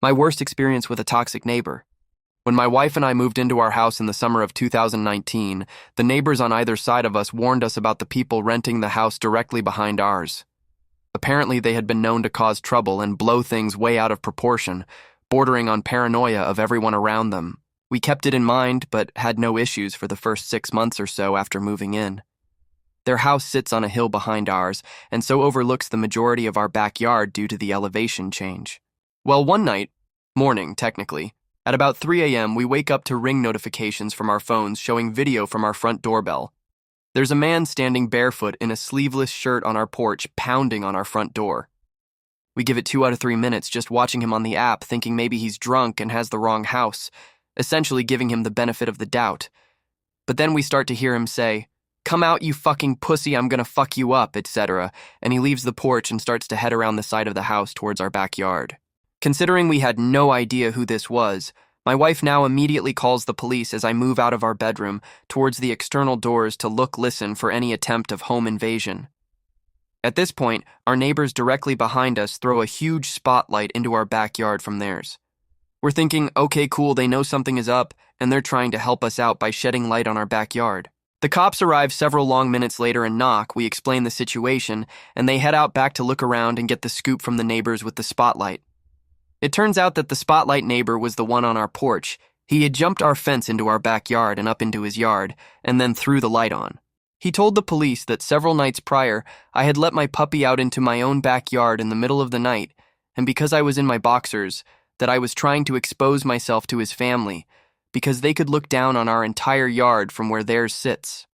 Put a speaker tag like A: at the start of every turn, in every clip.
A: My worst experience with a toxic neighbor. When my wife and I moved into our house in the summer of 2019, the neighbors on either side of us warned us about the people renting the house directly behind ours. Apparently, they had been known to cause trouble and blow things way out of proportion, bordering on paranoia of everyone around them. We kept it in mind, but had no issues for the first 6 months or so after moving in. Their house sits on a hill behind ours, and so overlooks the majority of our backyard due to the elevation change. Well, one morning technically, at about 3 a.m., we wake up to ring notifications from our phones showing video from our front doorbell. There's a man standing barefoot in a sleeveless shirt on our porch, pounding on our front door. We give it 2 out of 3 minutes just watching him on the app, thinking maybe he's drunk and has the wrong house, essentially giving him the benefit of the doubt. But then we start to hear him say, "Come out, you fucking pussy, I'm gonna fuck you up," etc., and he leaves the porch and starts to head around the side of the house towards our backyard. Considering we had no idea who this was, my wife now immediately calls the police as I move out of our bedroom towards the external doors to listen for any attempt of home invasion. At this point, our neighbors directly behind us throw a huge spotlight into our backyard from theirs. We're thinking, okay, cool, they know something is up, and they're trying to help us out by shedding light on our backyard. The cops arrive several long minutes later and knock. We explain the situation, and they head out back to look around and get the scoop from the neighbors with the spotlight. It turns out that the spotlight neighbor was the one on our porch. He had jumped our fence into our backyard and up into his yard, and then threw the light on. He told the police that several nights prior, I had let my puppy out into my own backyard in the middle of the night, and because I was in my boxers, that I was trying to expose myself to his family, because they could look down on our entire yard from where theirs sits.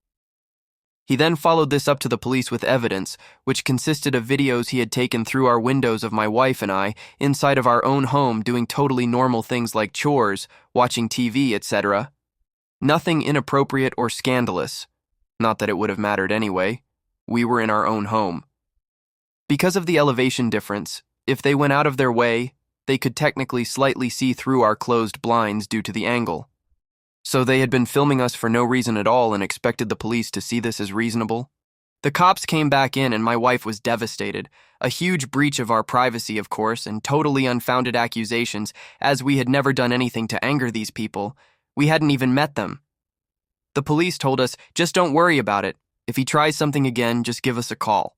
A: He then followed this up to the police with evidence, which consisted of videos he had taken through our windows of my wife and I inside of our own home doing totally normal things like chores, watching TV, etc. Nothing inappropriate or scandalous. Not that it would have mattered anyway. We were in our own home. Because of the elevation difference, if they went out of their way, they could technically slightly see through our closed blinds due to the angle. So they had been filming us for no reason at all and expected the police to see this as reasonable? The cops came back in and my wife was devastated. A huge breach of our privacy, of course, and totally unfounded accusations, as we had never done anything to anger these people. We hadn't even met them. The police told us, just don't worry about it. If he tries something again, just give us a call.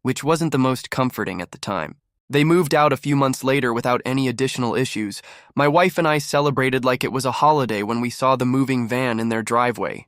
A: Which wasn't the most comforting at the time. They moved out a few months later without any additional issues. My wife and I celebrated like it was a holiday when we saw the moving van in their driveway.